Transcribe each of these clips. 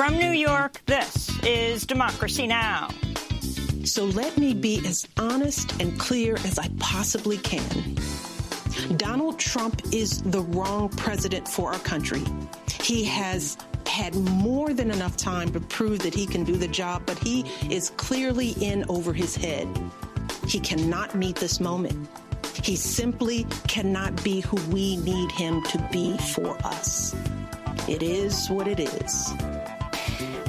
From New York, this is Democracy Now! So let me be as honest and clear as I possibly can. Donald Trump is the wrong president for our country. He has had more than enough time to prove that he can do the job, but he is clearly in over his head. He cannot meet this moment. He simply cannot be who we need him to be for us. It is what it is.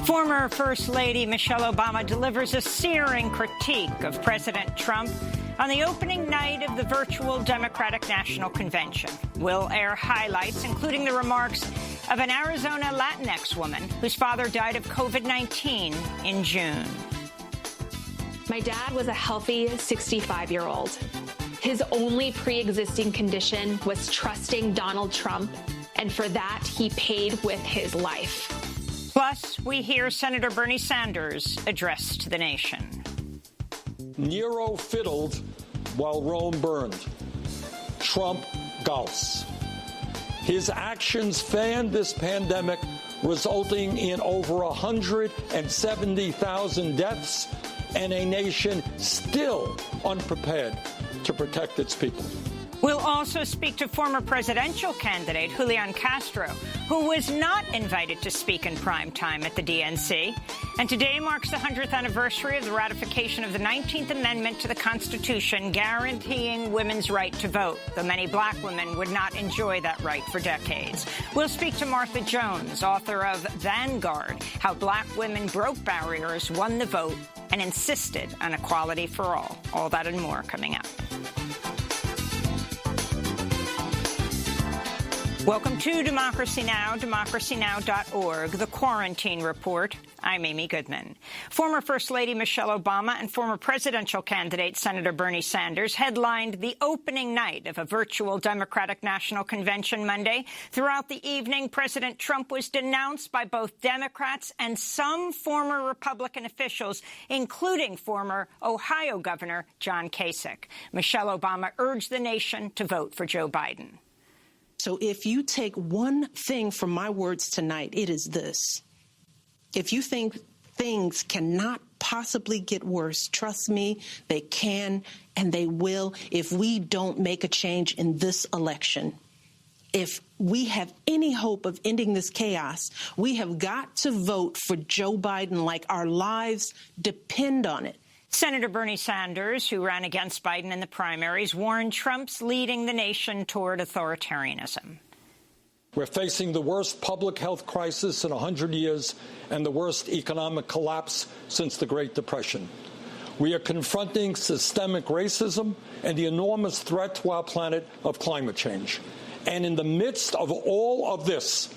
Former First Lady Michelle Obama delivers a searing critique of President Trump on the opening night of the virtual Democratic National Convention. We'll air highlights, including the remarks of an Arizona Latinx woman whose father died of COVID-19 in June. My dad was a healthy 65-year-old. His only pre-existing condition was trusting Donald Trump, and for that, he paid with his life. Plus, we hear Senator Bernie Sanders address to the nation. Nero fiddled while Rome burned. Trump golfs. His actions fanned this pandemic, resulting in over 170,000 deaths and a nation still unprepared to protect its people. We'll also speak to former presidential candidate Julian Castro, who was not invited to speak in prime time at the DNC. And today marks the 100th anniversary of the ratification of the 19th Amendment to the Constitution, guaranteeing women's right to vote, though many black women would not enjoy that right for decades. We'll speak to Martha Jones, author of Vanguard, How Black Women Broke Barriers, Won the Vote, and Insisted on Equality for All. All that and more coming up. Welcome to Democracy Now!, democracynow.org, The Quarantine Report. I'm Amy Goodman. Former First Lady Michelle Obama and former presidential candidate Senator Bernie Sanders headlined the opening night of a virtual Democratic National Convention Monday. Throughout the evening, President Trump was denounced by both Democrats and some former Republican officials, including former Ohio Governor John Kasich. Michelle Obama urged the nation to vote for Joe Biden. So if you take one thing from my words tonight, it is this. If you think things cannot possibly get worse, trust me, they can and they will if we don't make a change in this election. If we have any hope of ending this chaos, we have got to vote for Joe Biden like our lives depend on it. Senator Bernie Sanders, who ran against Biden in the primaries, warned Trump's leading the nation toward authoritarianism. We're facing the worst public health crisis in 100 years and the worst economic collapse since the Great Depression. We are confronting systemic racism and the enormous threat to our planet of climate change. And in the midst of all of this,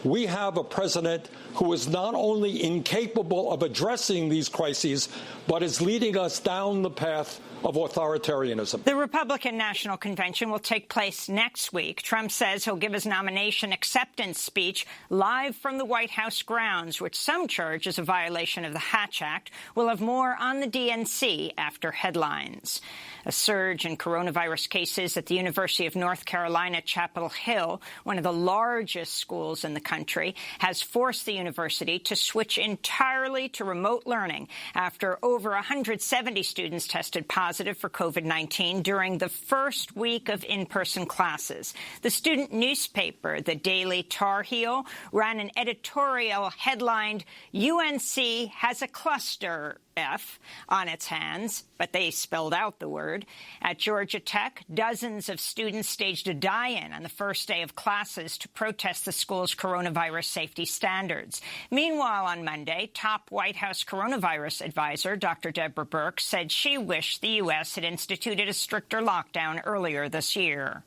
we have a president who is not only incapable of addressing these crises, but is leading us down the path of authoritarianism. The Republican National Convention will take place next week. Trump says he'll give his nomination acceptance speech live from the White House grounds, which some charge is a violation of the Hatch Act. We'll have more on the DNC after headlines. A surge in coronavirus cases at the University of North Carolina, Chapel Hill, one of the largest schools in the country, has forced the university to switch entirely to remote learning after over 170 students tested positive for COVID-19 during the first week of in-person classes. The student newspaper, the Daily Tar Heel, ran an editorial headlined, "UNC has a cluster F on its hands," but they spelled out the word. At Georgia Tech, dozens of students staged a die-in on the first day of classes to protest the school's coronavirus safety standards. Meanwhile, on Monday, top White House coronavirus advisor Dr. Deborah Birx said she wished the U.S. had instituted a stricter lockdown earlier this year.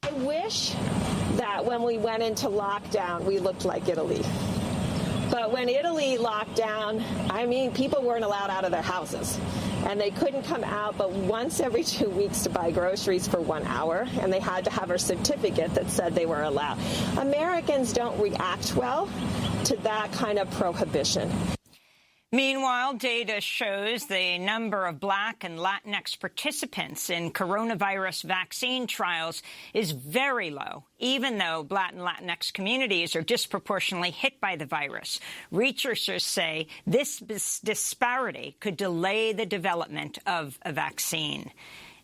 I wish that when we went into lockdown, we looked like Italy. But when Italy locked down, I mean, people weren't allowed out of their houses. And they couldn't come out but once every 2 weeks to buy groceries for 1 hour. And they had to have a certificate that said they were allowed. Americans don't react well to that kind of prohibition. Meanwhile, data shows the number of Black and Latinx participants in coronavirus vaccine trials is very low, even though Black and Latinx communities are disproportionately hit by the virus. Researchers say this disparity could delay the development of a vaccine.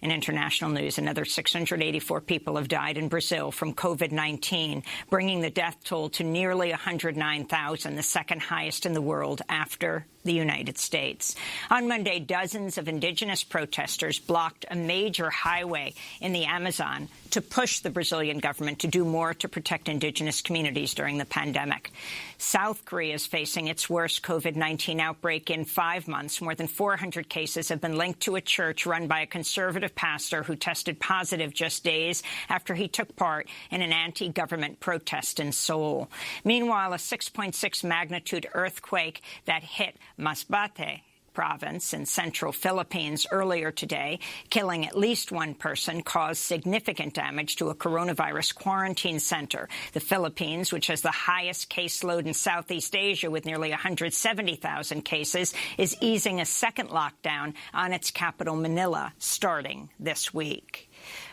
In international news, another 684 people have died in Brazil from COVID-19, bringing the death toll to nearly 109,000, the second highest in the world after the United States. On Monday, dozens of indigenous protesters blocked a major highway in the Amazon to push the Brazilian government to do more to protect indigenous communities during the pandemic. South Korea is facing its worst COVID-19 outbreak in 5 months. More than 400 cases have been linked to a church run by a conservative pastor who tested positive just days after he took part in an anti-government protest in Seoul. Meanwhile, a 6.6 magnitude earthquake that hit Masbate province in central Philippines earlier today, killing at least one person, caused significant damage to a coronavirus quarantine center. The Philippines, which has the highest caseload in Southeast Asia with nearly 170,000 cases, is easing a second lockdown on its capital, Manila, starting this week.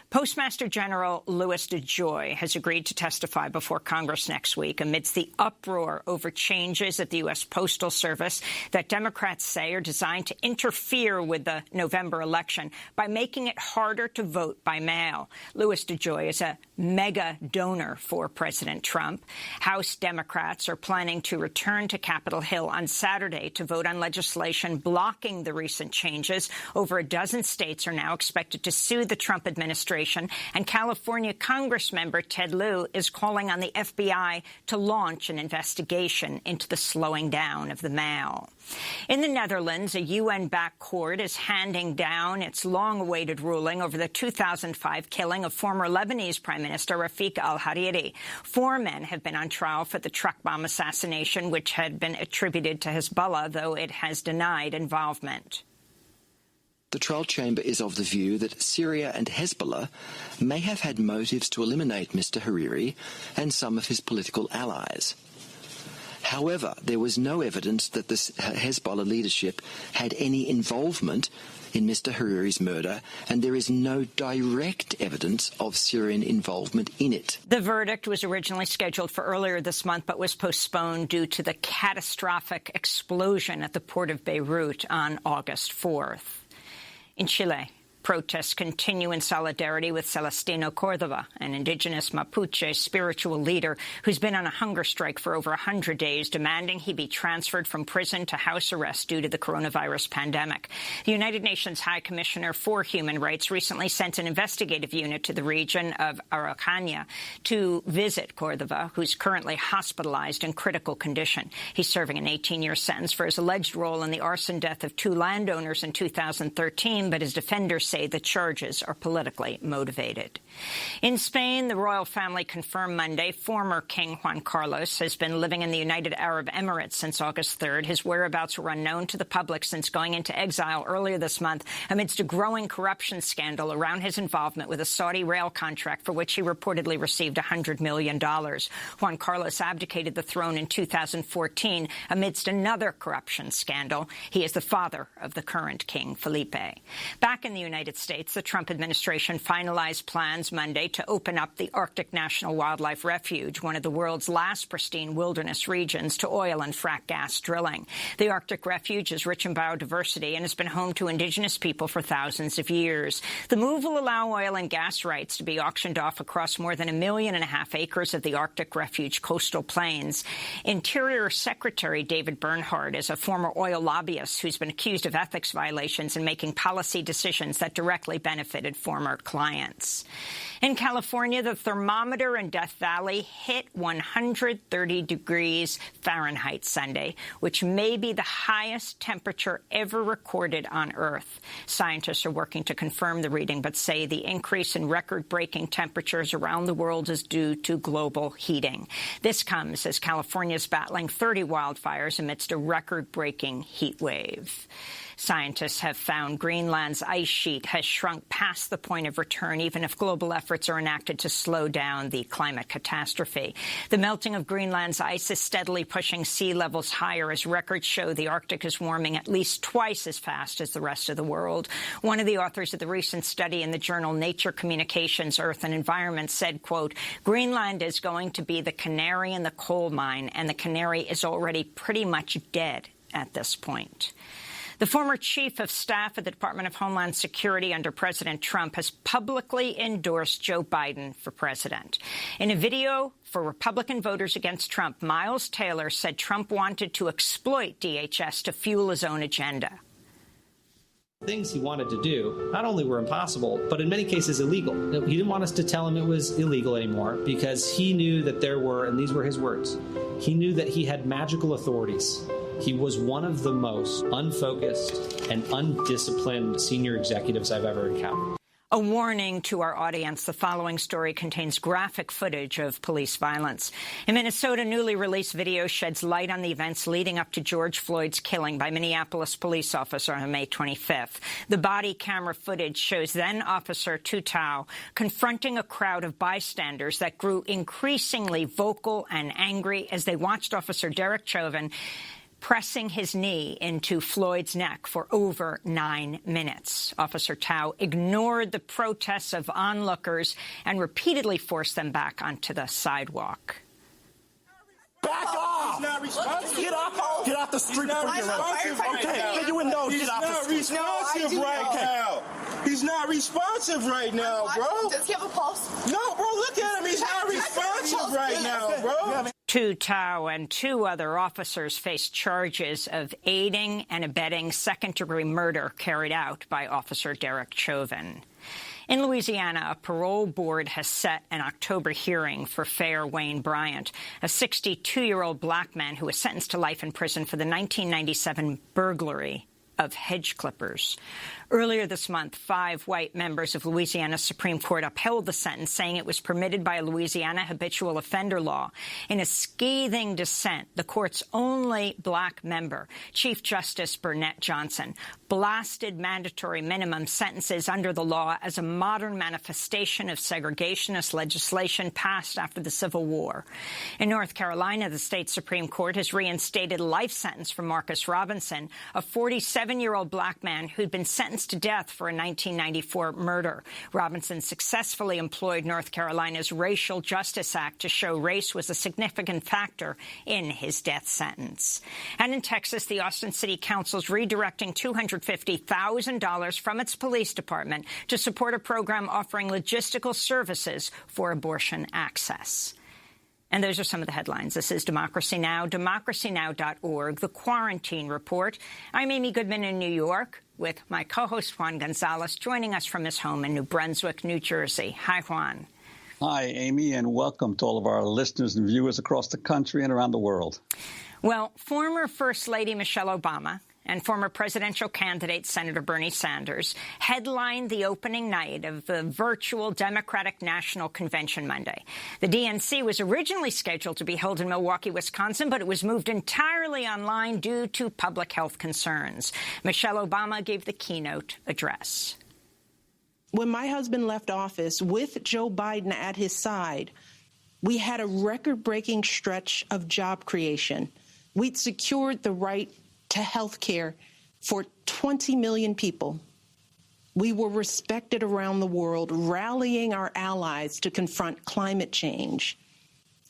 Postmaster General Louis DeJoy has agreed to testify before Congress next week amidst the uproar over changes at the U.S. Postal Service that Democrats say are designed to interfere with the November election by making it harder to vote by mail. Louis DeJoy is a mega donor for President Trump. House Democrats are planning to return to Capitol Hill on Saturday to vote on legislation blocking the recent changes. Over a dozen states are now expected to sue the Trump administration, and California Congressmember Ted Lieu is calling on the FBI to launch an investigation into the slowing down of the mail. In the Netherlands, a UN-backed court is handing down its long-awaited ruling over the 2005 killing of former Lebanese Prime Minister Rafik al-Hariri. 4 men have been on trial for the truck bomb assassination, which had been attributed to Hezbollah, though it has denied involvement. The trial chamber is of the view that Syria and Hezbollah may have had motives to eliminate Mr. Hariri and some of his political allies. However, there was no evidence that the Hezbollah leadership had any involvement in Mr. Hariri's murder, and there is no direct evidence of Syrian involvement in it. The verdict was originally scheduled for earlier this month, but was postponed due to the catastrophic explosion at the port of Beirut on August 4th. In Chile, protests continue in solidarity with Celestino Cordova, an indigenous Mapuche spiritual leader who's been on a hunger strike for over 100 days, demanding he be transferred from prison to house arrest due to the coronavirus pandemic. The United Nations High Commissioner for Human Rights recently sent an investigative unit to the region of Araucania to visit Cordova, who's currently hospitalized in critical condition. He's serving an 18-year sentence for his alleged role in the arson death of 2 landowners in 2013, but his defenders say the charges are politically motivated. In Spain, the royal family confirmed Monday former King Juan Carlos has been living in the United Arab Emirates since August 3rd. His whereabouts were unknown to the public since going into exile earlier this month amidst a growing corruption scandal around his involvement with a Saudi rail contract for which he reportedly received $100 million. Juan Carlos abdicated the throne in 2014 amidst another corruption scandal. He is the father of the current King Felipe. Back in the United States, the Trump administration finalized plans Monday to open up the Arctic National Wildlife Refuge, one of the world's last pristine wilderness regions, to oil and frack gas drilling. The Arctic Refuge is rich in biodiversity and has been home to indigenous people for thousands of years. The move will allow oil and gas rights to be auctioned off across more than 1.5 million acres of the Arctic Refuge coastal plains. Interior Secretary David Bernhardt is a former oil lobbyist who's been accused of ethics violations and making policy decisions that directly benefited former clients. In California, the thermometer in Death Valley hit 130 degrees Fahrenheit Sunday, which may be the highest temperature ever recorded on Earth. Scientists are working to confirm the reading, but say the increase in record-breaking temperatures around the world is due to global heating. This comes as California is battling 30 wildfires amidst a record-breaking heat wave. Scientists have found Greenland's ice sheet has shrunk past the point of return, even if global efforts are enacted to slow down the climate catastrophe. The melting of Greenland's ice is steadily pushing sea levels higher as records show the Arctic is warming at least twice as fast as the rest of the world. One of the authors of the recent study in the journal Nature Communications, Earth and Environment said, quote, Greenland is going to be the canary in the coal mine, and the canary is already pretty much dead at this point. The former chief of staff at the Department of Homeland Security under President Trump has publicly endorsed Joe Biden for president. In a video for Republican voters against Trump, Miles Taylor said Trump wanted to exploit DHS to fuel his own agenda. Things he wanted to do not only were impossible, but in many cases illegal. He didn't want us to tell him it was illegal anymore because he knew that there were, and these were his words, he knew that he had magical authorities. He was one of the most unfocused and undisciplined senior executives I've ever encountered. A warning to our audience. The following story contains graphic footage of police violence. In Minnesota, newly released video sheds light on the events leading up to George Floyd's killing by Minneapolis police officer on May 25th. The body camera footage shows then-Officer Tutau confronting a crowd of bystanders that grew increasingly vocal and angry as they watched Officer Derek Chauvin pressing his knee into Floyd's neck for over 9 minutes. Officer Tao ignored the protests of onlookers and repeatedly forced them back onto the sidewalk. Back off! He's not responsive. Get off the street before you get arrested. Okay, you would know. Get off the street. He's not responsive right now. He's not responsive right now, bro. Does he have a pulse? No, bro, look at him. He's not responsive right now, bro. Tutau and 2 other officers face charges of aiding and abetting second-degree murder carried out by Officer Derek Chauvin. In Louisiana, a parole board has set an October hearing for Fair Wayne Bryant, a 62-year-old black man who was sentenced to life in prison for the 1997 burglary of hedge clippers. Earlier this month, 5 white members of Louisiana's Supreme Court upheld the sentence, saying it was permitted by a Louisiana habitual offender law. In a scathing dissent, the court's only black member, Chief Justice Burnett Johnson, blasted mandatory minimum sentences under the law as a modern manifestation of segregationist legislation passed after the Civil War. In North Carolina, the state Supreme Court has reinstated a life sentence for Marcus Robinson, a 47-year-old black man who'd been sentenced to death for a 1994 murder. Robinson successfully employed North Carolina's Racial Justice Act to show race was a significant factor in his death sentence. And in Texas, the Austin City Council is redirecting $250,000 from its police department to support a program offering logistical services for abortion access. And those are some of the headlines. This is Democracy Now!, democracynow.org, The Quarantine Report. I'm Amy Goodman in New York with my co-host Juan Gonzalez, joining us from his home in New Brunswick, New Jersey. Hi, Juan. Hi, Amy, and welcome to all of our listeners and viewers across the country and around the world. Well, former First Lady Michelle Obama and former presidential candidate Senator Bernie Sanders headlined the opening night of the virtual Democratic National Convention Monday. The DNC was originally scheduled to be held in Milwaukee, Wisconsin, but it was moved entirely online due to public health concerns. Michelle Obama gave the keynote address. When my husband left office with Joe Biden at his side, we had a record-breaking stretch of job creation. We'd secured the right to health care for 20 million people. We were respected around the world, rallying our allies to confront climate change.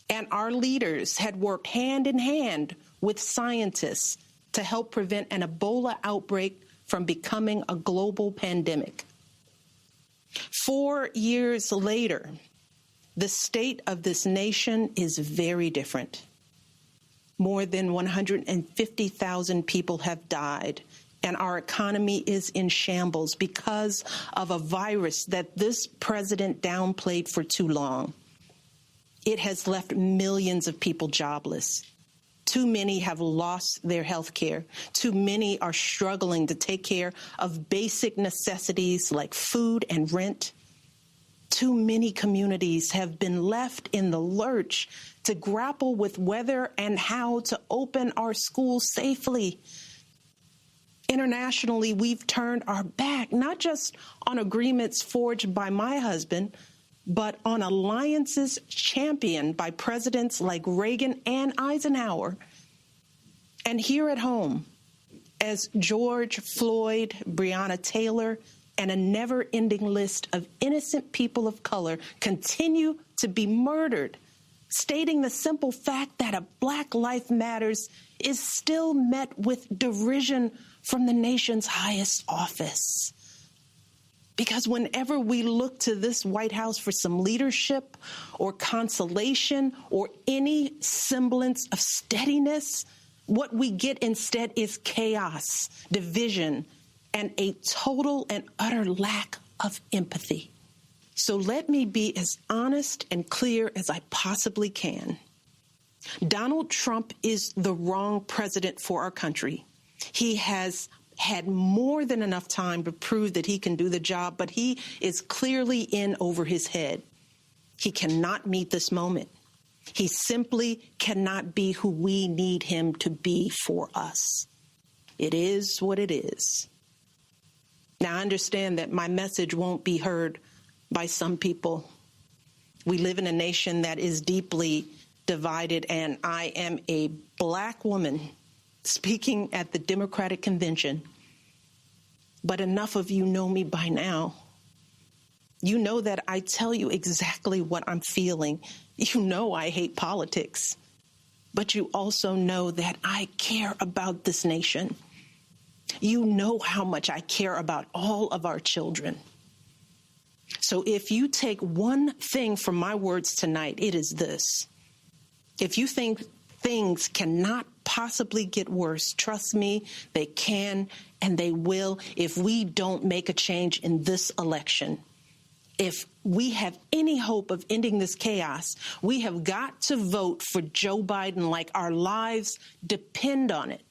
And our leaders had worked hand in hand with scientists to help prevent an Ebola outbreak from becoming a global pandemic. 4 years later, the state of this nation is very different. More than 150,000 people have died, and our economy is in shambles because of a virus that this president downplayed for too long. It has left millions of people jobless. Too many have lost their health care. Too many are struggling to take care of basic necessities like food and rent. Too many communities have been left in the lurch to grapple with whether and how to open our schools safely. Internationally, we've turned our back, not just on agreements forged by my husband, but on alliances championed by presidents like Reagan and Eisenhower. And here at home, as George Floyd, Breonna Taylor, and a never-ending list of innocent people of color continue to be murdered, stating the simple fact that a Black Life Matters is still met with derision from the nation's highest office. Because whenever we look to this White House for some leadership or consolation or any semblance of steadiness, what we get instead is chaos, division, and a total and utter lack of empathy. So let me be as honest and clear as I possibly can. Donald Trump is the wrong president for our country. He has had more than enough time to prove that he can do the job, but he is clearly in over his head. He cannot meet this moment. He simply cannot be who we need him to be for us. It is what it is. Now, I understand that my message won't be heard by some people. We live in a nation that is deeply divided, and I am a Black woman speaking at the Democratic Convention. But enough of you know me by now. You know that I tell you exactly what I'm feeling. You know I hate politics. But you also know that I care about this nation. You know how much I care about all of our children. So if you take one thing from my words tonight, it is this. If you think things cannot possibly get worse, trust me, they can and they will if we don't make a change in this election. If we have any hope of ending this chaos, we have got to vote for Joe Biden like our lives depend on it.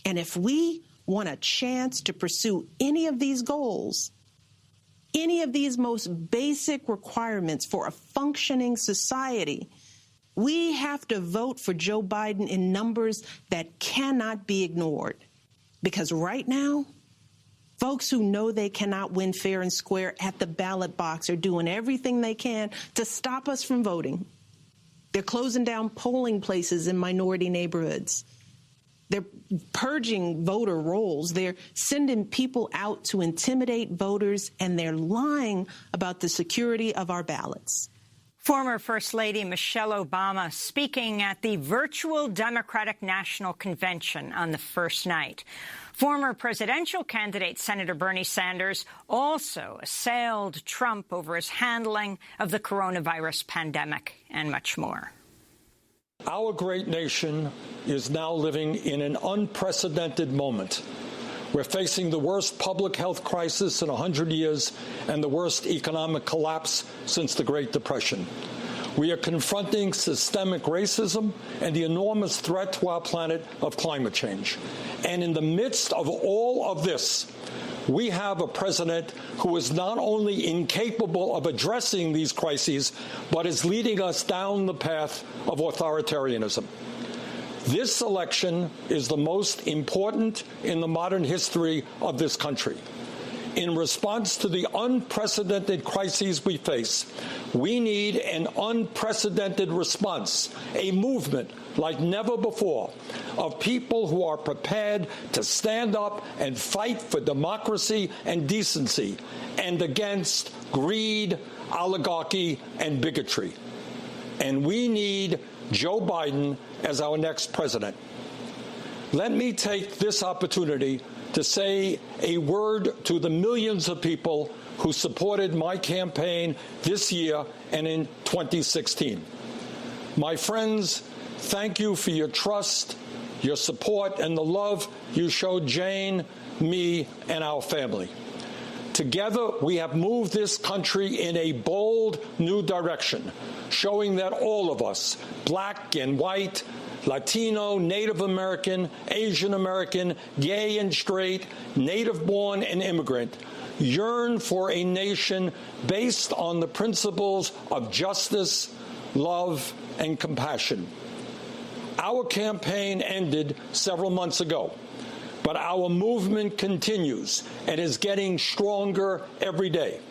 And if we want a chance to pursue any of these goals, any of these most basic requirements for a functioning society, we have to vote for Joe Biden in numbers that cannot be ignored. Because right now, folks who know they cannot win fair and square at the ballot box are doing everything they can to stop us from voting. They're closing down polling places in minority neighborhoods. They're purging voter rolls. They're sending people out to intimidate voters, and they're lying about the security of our ballots. Former First Lady Michelle Obama speaking at the virtual Democratic National Convention on the first night. Former presidential candidate Senator Bernie Sanders also assailed Trump over his handling of the coronavirus pandemic and much more. Our great nation is now living in an unprecedented moment. We're facing the worst public health crisis in 100 years and the worst economic collapse since the Great Depression. We are confronting systemic racism and the enormous threat to our planet of climate change. And in the midst of all of this, we have a president who is not only incapable of addressing these crises, but is leading us down the path of authoritarianism. This election is the most important in the modern history of this country. In response to the unprecedented crises we face, we need an unprecedented response, a movement like never before, of people who are prepared to stand up and fight for democracy and decency and against greed, oligarchy, and bigotry. And we need Joe Biden as our next president. Let me take this opportunity to say a word to the millions of people who supported my campaign this year and in 2016. My friends, thank you for your trust, your support, and the love you showed Jane, me, and our family. Together, we have moved this country in a bold new direction, showing that all of us, black and white, Latino, Native American, Asian American, gay and straight, native-born and immigrant, yearn for a nation based on the principles of justice, love, and compassion. Our campaign ended several months ago, But our movement continues and is getting stronger every day.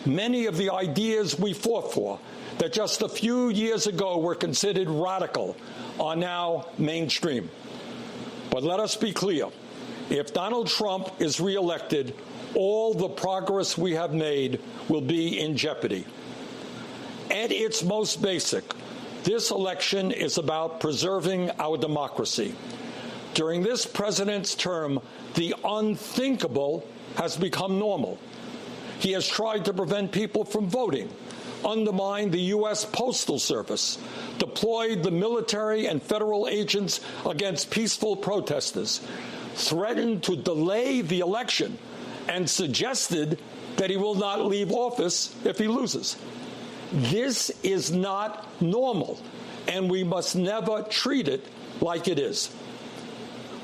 Many of the ideas we fought for that just a few years ago were considered radical are now mainstream. But let us be clear. If Donald Trump is reelected, all the progress we have made will be in jeopardy. At its most basic, this election is about preserving our democracy. During this president's term, the unthinkable has become normal. He has tried to prevent people from voting, undermined the U.S. Postal Service, deployed the military and federal agents against peaceful protesters, threatened to delay the election, and suggested that he will not leave office if he loses. This is not normal, and we must never treat it like it is.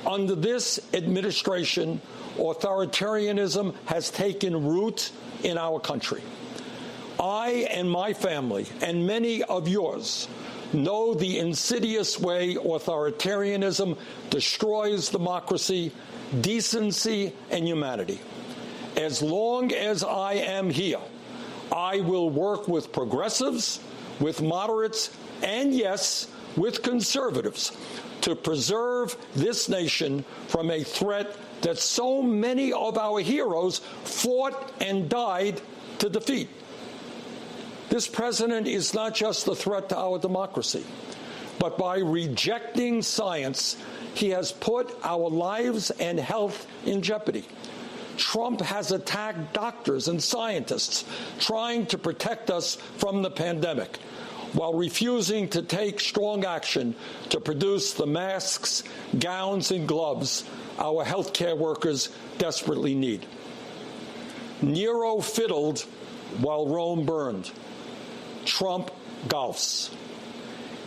Under this administration, authoritarianism has taken root in our country. I and my family, and many of yours, know the insidious way authoritarianism destroys democracy, decency, and humanity. As long as I am here, I will work with progressives, with moderates, and yes, with conservatives to preserve this nation from a threat that so many of our heroes fought and died to defeat. This president is not just a threat to our democracy, but by rejecting science, he has put our lives and health in jeopardy. Trump has attacked doctors and scientists trying to protect us from the pandemic, while refusing to take strong action to produce the masks, gowns, and gloves our healthcare workers desperately need. Nero fiddled while Rome burned. Trump golfs.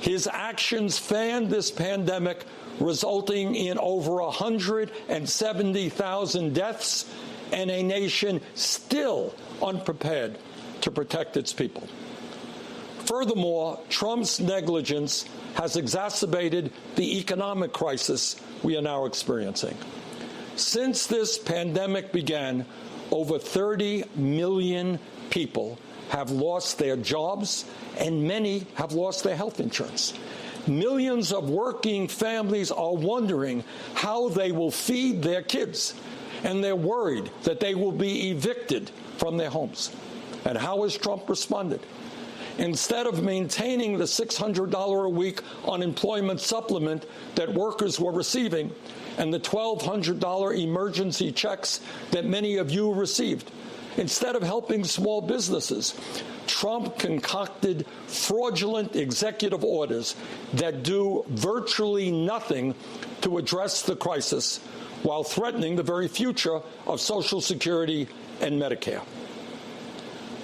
His actions fanned this pandemic, resulting in over 170,000 deaths and a nation still unprepared to protect its people. Furthermore, Trump's negligence has exacerbated the economic crisis we are now experiencing. Since this pandemic began, over 30 million people have lost their jobs, and many have lost their health insurance. Millions of working families are wondering how they will feed their kids, and they're worried that they will be evicted from their homes. And how has Trump responded? Instead of maintaining the $600 a week unemployment supplement that workers were receiving and the $1,200 emergency checks that many of you received, instead of helping small businesses, Trump concocted fraudulent executive orders that do virtually nothing to address the crisis while threatening the very future of Social Security and Medicare.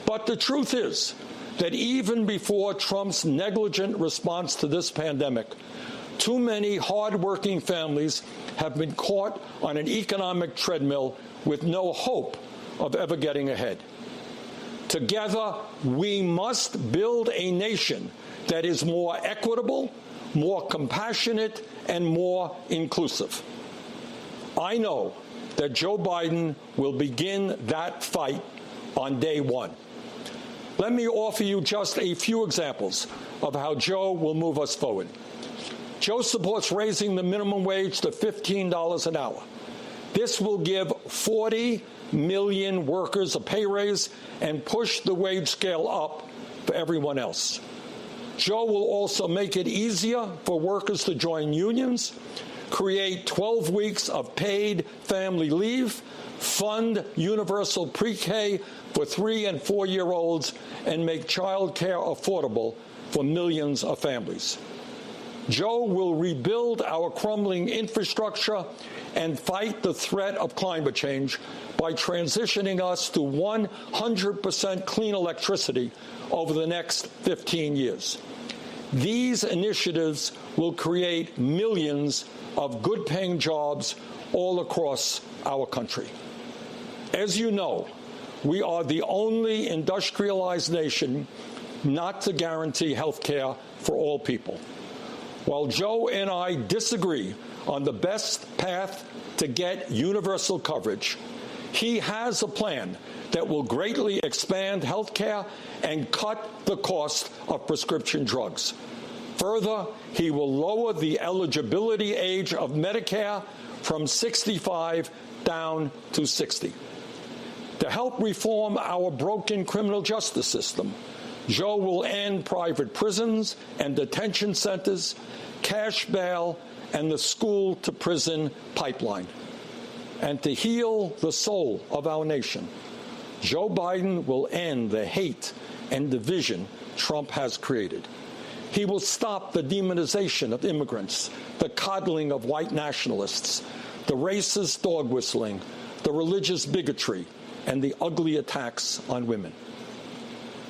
But the truth is that even before Trump's negligent response to this pandemic, too many hardworking families have been caught on an economic treadmill with no hope of ever getting ahead. Together, we must build a nation that is more equitable, more compassionate, and more inclusive. I know that Joe Biden will begin that fight on day one. Let me offer you just a few examples of how Joe will move us forward. Joe supports raising the minimum wage to $15 an hour. This will give 40 million workers a pay raise and push the wage scale up for everyone else. Joe will also make it easier for workers to join unions, create 12 weeks of paid family leave, fund universal pre-K for 3- and 4-year-olds, and make child care affordable for millions of families. Joe will rebuild our crumbling infrastructure and fight the threat of climate change by transitioning us to 100% clean electricity over the next 15 years. These initiatives will create millions of good-paying jobs all across our country. As you know, we are the only industrialized nation not to guarantee health care for all people. While Joe and I disagree on the best path to get universal coverage. He has a plan that will greatly expand health care and cut the cost of prescription drugs. Further, he will lower the eligibility age of Medicare from 65 down to 60. To help reform our broken criminal justice system, Joe will end private prisons and detention centers, cash bail, and the school-to-prison pipeline. And to heal the soul of our nation, Joe Biden will end the hate and division Trump has created. He will stop the demonization of immigrants, the coddling of white nationalists, the racist dog whistling, the religious bigotry, and the ugly attacks on women.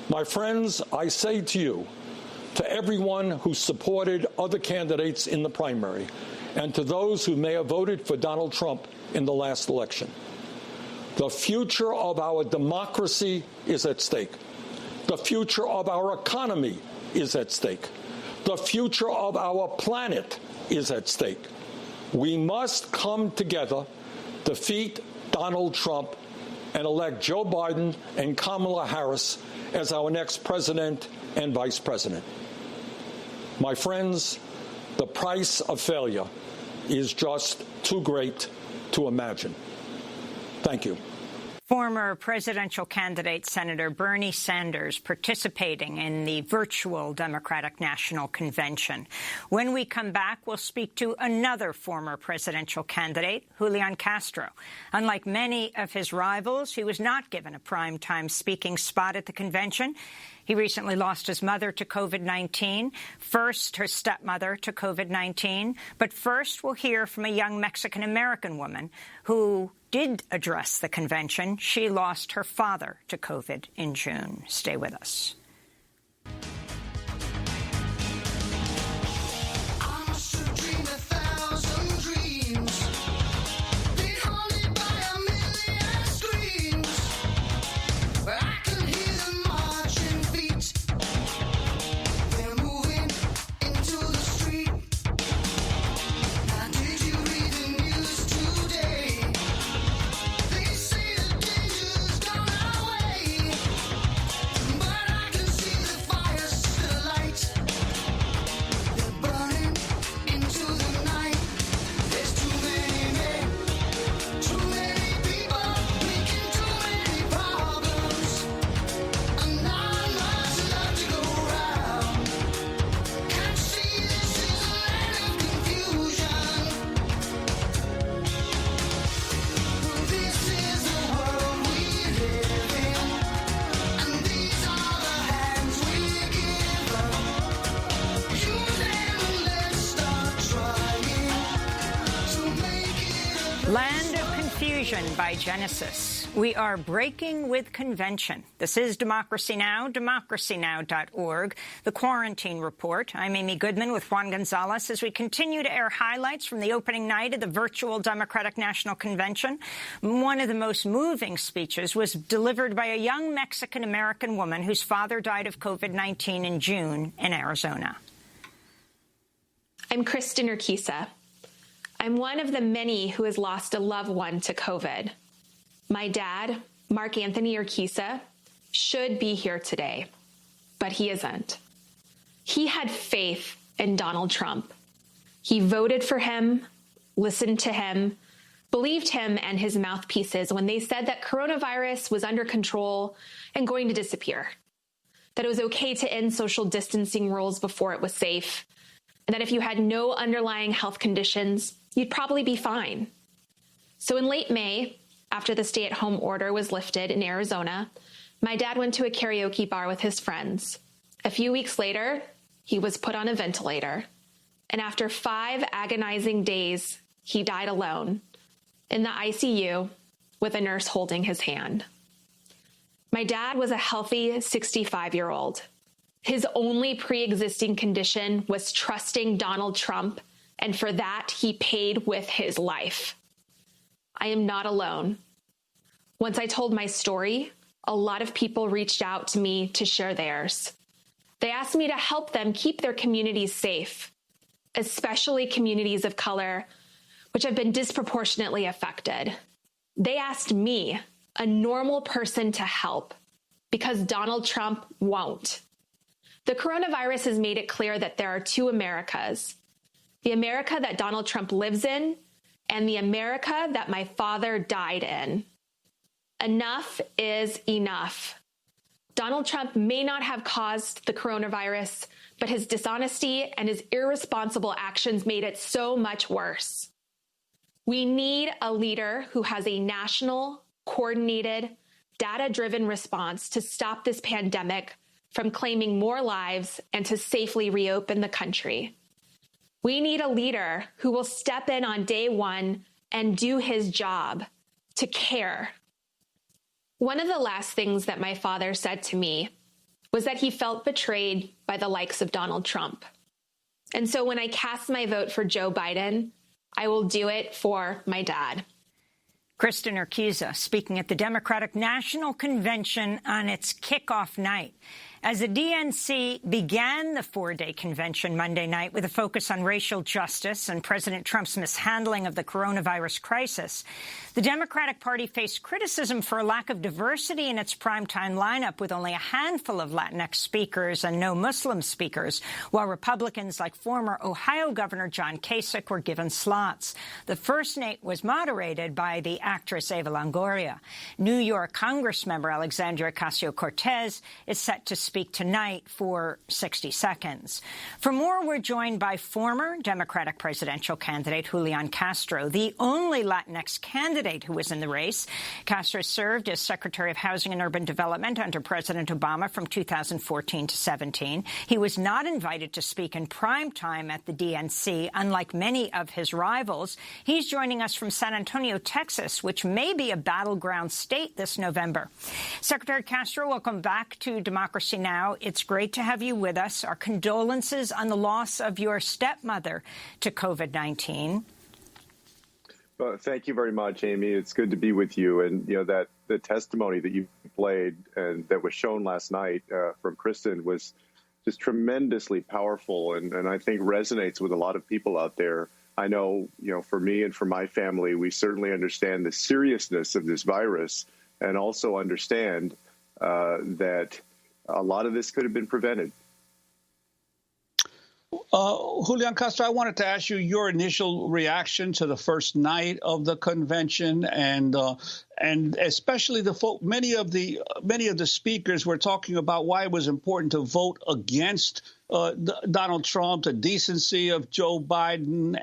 My friends, I say to you, to everyone who supported other candidates in the primary, and to those who may have voted for Donald Trump in the last election, the future of our democracy is at stake. The future of our economy is at stake. The future of our planet is at stake. We must come together, defeat Donald Trump, and elect Joe Biden and Kamala Harris as our next president and vice president. My friends, the price of failure is just too great to imagine. Thank you. Former presidential candidate Senator Bernie Sanders participating in the virtual Democratic National Convention. When we come back, we'll speak to another former presidential candidate, Julian Castro. Unlike many of his rivals, he was not given a primetime speaking spot at the convention. He recently lost his mother to COVID-19, first her stepmother to COVID-19. But first, we'll hear from a young Mexican-American woman who did address the convention. She lost her father to COVID in June. Stay with us. Land of Confusion by Genesis. We are breaking with convention. This is Democracy Now!, democracynow.org, the Quarantine Report. I'm Amy Goodman with Juan Gonzalez as we continue to air highlights from the opening night of the virtual Democratic National Convention. One of the most moving speeches was delivered by a young Mexican-American woman whose father died of COVID-19 in June in Arizona. I'm Kristen Urquiza. I'm one of the many who has lost a loved one to COVID. My dad, Mark Anthony Urquiza, should be here today, but he isn't. He had faith in Donald Trump. He voted for him, listened to him, believed him and his mouthpieces when they said that coronavirus was under control and going to disappear, that it was okay to end social distancing rules before it was safe, and that if you had no underlying health conditions, you'd probably be fine. So in late May, after the stay-at-home order was lifted in Arizona, my dad went to a karaoke bar with his friends. A few weeks later, he was put on a ventilator. And after 5 agonizing days, he died alone in the ICU with a nurse holding his hand. My dad was a healthy 65-year-old. His only pre-existing condition was trusting Donald Trump, and for that, he paid with his life. I am not alone. Once I told my story, a lot of people reached out to me to share theirs. They asked me to help them keep their communities safe, especially communities of color which have been disproportionately affected. They asked me, a normal person, to help because Donald Trump won't. The coronavirus has made it clear that there are two Americas: the America that Donald Trump lives in and the America that my father died in. Enough is enough. Donald Trump may not have caused the coronavirus, but his dishonesty and his irresponsible actions made it so much worse. We need a leader who has a national, coordinated, data-driven response to stop this pandemic from claiming more lives and to safely reopen the country. We need a leader who will step in on day one and do his job, to care. One of the last things that my father said to me was that he felt betrayed by the likes of Donald Trump. And so when I cast my vote for Joe Biden, I will do it for my dad. Kristen Urquiza speaking at the Democratic National Convention on its kickoff night. As the DNC began the four-day convention Monday night with a focus on racial justice and President Trump's mishandling of the coronavirus crisis, the Democratic Party faced criticism for a lack of diversity in its primetime lineup, with only a handful of Latinx speakers and no Muslim speakers, while Republicans like former Ohio Governor John Kasich were given slots. The first night was moderated by the actress Eva Longoria. New York Congressmember Alexandria Ocasio-Cortez is set to speak tonight for 60 seconds. For more, we're joined by former Democratic presidential candidate Julian Castro, the only Latinx candidate who was in the race. Castro served as Secretary of Housing and Urban Development under President Obama from 2014 to 17. He was not invited to speak in prime time at the DNC, unlike many of his rivals. He's joining us from San Antonio, Texas, which may be a battleground state this November. Secretary Castro, welcome back to Democracy Now! It's great to have you with us. Our condolences on the loss of your stepmother to COVID-19. Well, thank you very much, Amy. It's good to be with you. And, that the testimony that you played and that was shown last night from Kristen was just tremendously powerful and I think resonates with a lot of people out there. I know, for me and for my family, we certainly understand the seriousness of this virus and also understand that a lot of this could have been prevented. Julian Castro, I wanted to ask you your initial reaction to the first night of the convention, and especially many of the speakers were talking about why it was important to vote against Donald Trump, the decency of Joe Biden,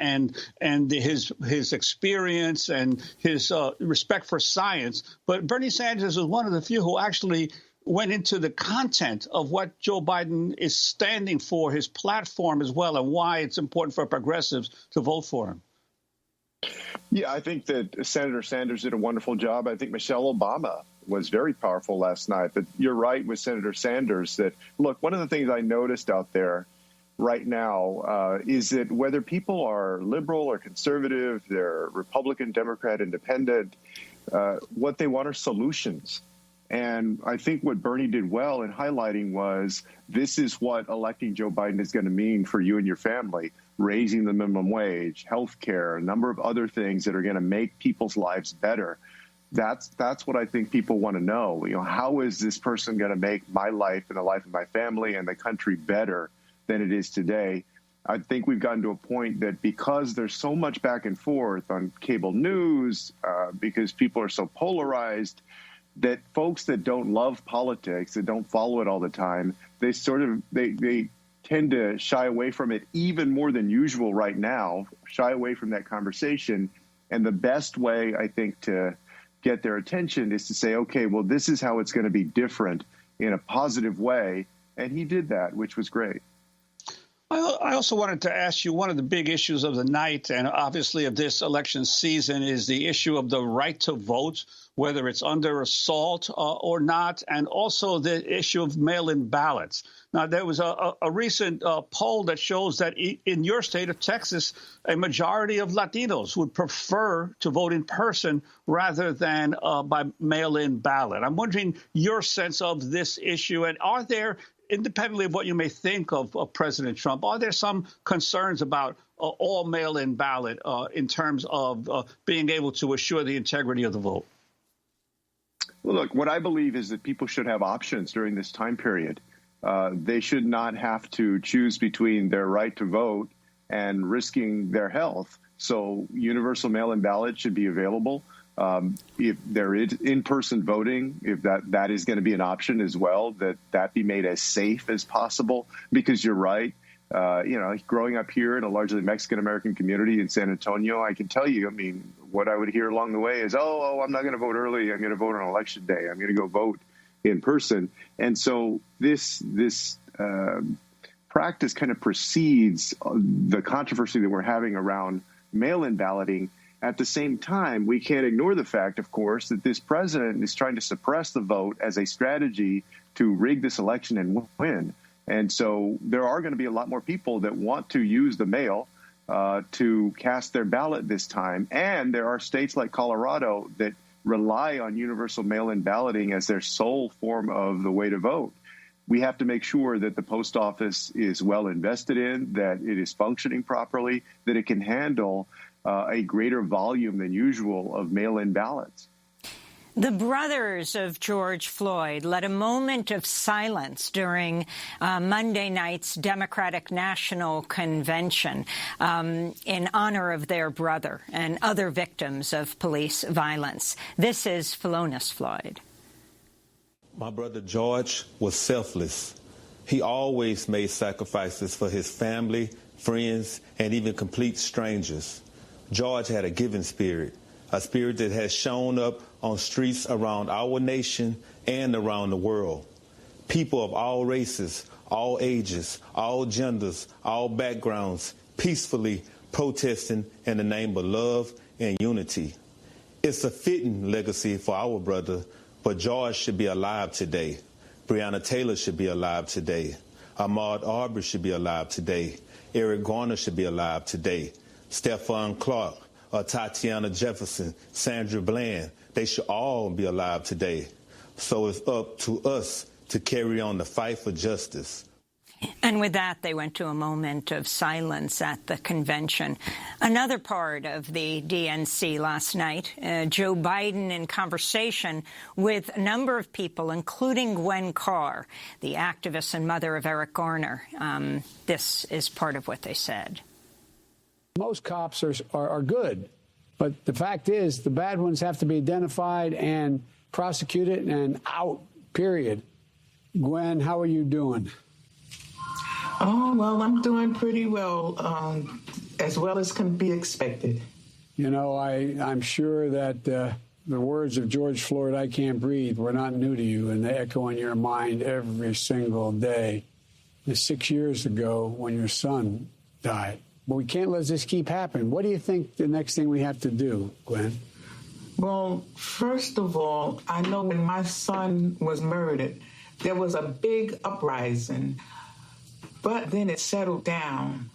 and his experience and his respect for science. But Bernie Sanders was one of the few who actually went into the content of what Joe Biden is standing for, his platform as well, and why it's important for progressives to vote for him. Yeah, I think that Senator Sanders did a wonderful job. I think Michelle Obama was very powerful last night. But you're right with Senator Sanders that, look, one of the things I noticed out there right now is that whether people are liberal or conservative, they're Republican, Democrat, Independent, what they want are solutions. And I think what Bernie did well in highlighting was this is what electing Joe Biden is going to mean for you and your family, raising the minimum wage, health care, a number of other things that are going to make people's lives better. That's what I think people want to know. How is this person going to make my life and the life of my family and the country better than it is today? I think we've gotten to a point that because there's so much back and forth on cable news, because people are so polarized, that folks that don't love politics, that don't follow it all the time, they tend to shy away from it even more than usual right now, shy away from that conversation. And the best way, I think, to get their attention is to say, okay, well, this is how it's going to be different in a positive way. And he did that, which was great. I also wanted to ask you, one of the big issues of the night and obviously of this election season is the issue of the right to vote, whether it's under assault or not, and also the issue of mail-in ballots. Now, there was a recent poll that shows that in your state of Texas, a majority of Latinos would prefer to vote in person rather than by mail-in ballot. I'm wondering your sense of this issue, and are there, independently of what you may think of President Trump, are there some concerns about all mail-in ballot in terms of being able to assure the integrity of the vote? Well, look, what I believe is that people should have options during this time period. They should not have to choose between their right to vote and risking their health. So universal mail-in ballot should be available. If there is in-person voting, if that is going to be an option as well, that be made as safe as possible. Because you're right, growing up here in a largely Mexican-American community in San Antonio, I can tell you, I mean, what I would hear along the way is, I'm not going to vote early. I'm going to vote on election day. I'm going to go vote in person. And so this practice kind of precedes the controversy that we're having around mail-in balloting. At the same time, we can't ignore the fact, of course, that this president is trying to suppress the vote as a strategy to rig this election and win. And so there are going to be a lot more people that want to use the mail to cast their ballot this time. And there are states like Colorado that rely on universal mail-in balloting as their sole form of the way to vote. We have to make sure that the post office is well invested in, that it is functioning properly, that it can handle a greater volume than usual of mail-in ballots. The brothers of George Floyd led a moment of silence during Monday night's Democratic National Convention in honor of their brother and other victims of police violence. This is Philonise Floyd. My brother George was selfless. He always made sacrifices for his family, friends, and even complete strangers. George had a giving spirit, a spirit that has shown up on streets around our nation and around the world. People of all races, all ages, all genders, all backgrounds, peacefully protesting in the name of love and unity. It's a fitting legacy for our brother, but George should be alive today. Breonna Taylor should be alive today. Ahmaud Arbery should be alive today. Eric Garner should be alive today. Stephon Clark, Tatiana Jefferson, Sandra Bland, they should all be alive today. So it's up to us to carry on the fight for justice. And with that, they went to a moment of silence at the convention. Another part of the DNC last night, Joe Biden in conversation with a number of people, including Gwen Carr, the activist and mother of Eric Garner. This is part of what they said. Most cops are good, but the fact is the bad ones have to be identified and prosecuted and out, period. Gwen, how are you doing? Oh, well, I'm doing pretty well as can be expected. You know, I'm sure that the words of George Floyd, "I can't breathe," were not new to you, and they echo in your mind every single day. 6 years ago when your son died. But we can't let this keep happening. What do you think the next thing we have to do, Gwen? Well, first of all, I know when my son was murdered, there was a big uprising, but then it settled down.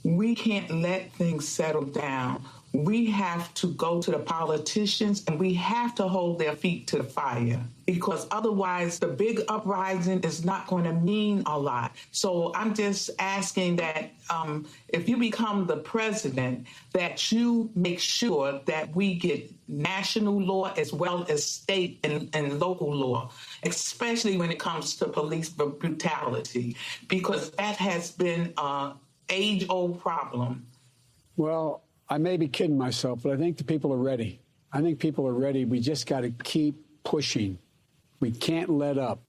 We can't let things settle down. We have to go to the politicians and we have to hold their feet to the fire, because otherwise the big uprising is not going to mean a lot. So I'm just asking that if you become the president, that you make sure that we get national law as well as state and local law, especially when it comes to police brutality, because that has been an age-old problem. Well, I may be kidding myself, but I think the people are ready. I think people are ready. We just got to keep pushing. We can't let up.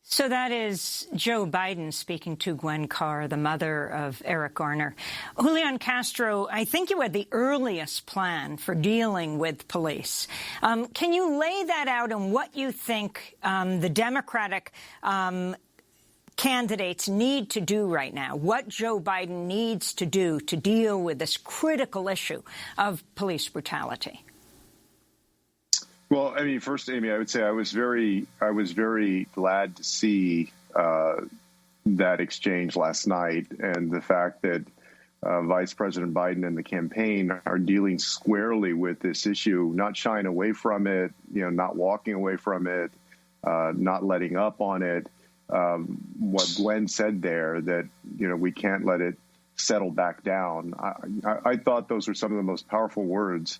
So that is Joe Biden speaking to Gwen Carr, the mother of Eric Garner. Julian Castro, I think you had the earliest plan for dealing with police. Can you lay that out and what you think the Democratic candidates need to do right now, what Joe Biden needs to do to deal with this critical issue of police brutality? Well, I mean, first, Amy, I would say I was very glad to see that exchange last night, and the fact that Vice President Biden and the campaign are dealing squarely with this issue, not shying away from it, not walking away from it, not letting up on it. What Gwen said there, that we can't let it settle back down. I thought those were some of the most powerful words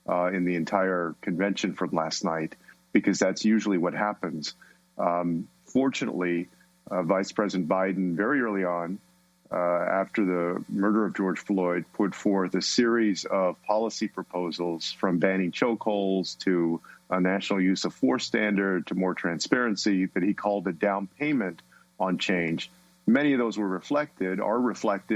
in the entire convention from last night, because that's usually what happens. Fortunately, Vice President Biden, very early on, after the murder of George Floyd, put forth a series of policy proposals, from banning chokeholds to a national use of force standard to more transparency, that he called a down payment on change. Many of those are reflected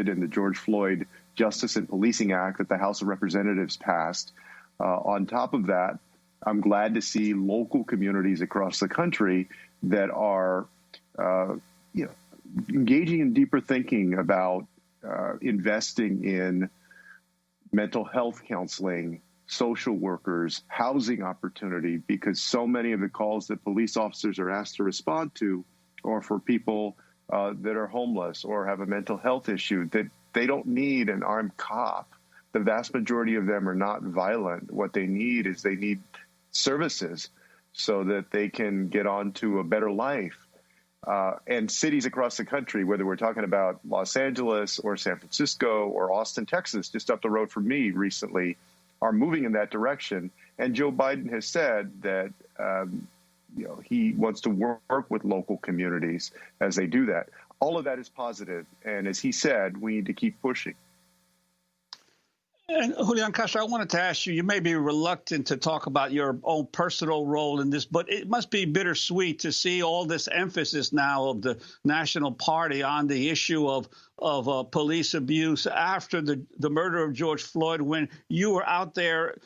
in the George Floyd Justice and Policing Act that the House of Representatives passed. On top of that, I'm glad to see local communities across the country that are engaging in deeper thinking about investing in mental health counseling, social workers, housing opportunity, because so many of the calls that police officers are asked to respond to are for people that are homeless or have a mental health issue, that they don't need an armed cop. The vast majority of them are not violent. What they need is they need services so that they can get on to a better life. And cities across the country, whether we're talking about Los Angeles or San Francisco or Austin, Texas, just up the road from me recently, are moving in that direction. And Joe Biden has said that he wants to work with local communities as they do that. All of that is positive. And as he said, we need to keep pushing. And Julian Castro, I wanted to ask you, you may be reluctant to talk about your own personal role in this, but it must be bittersweet to see all this emphasis now of the National Party on the issue of police abuse after the murder of George Floyd, when you were out there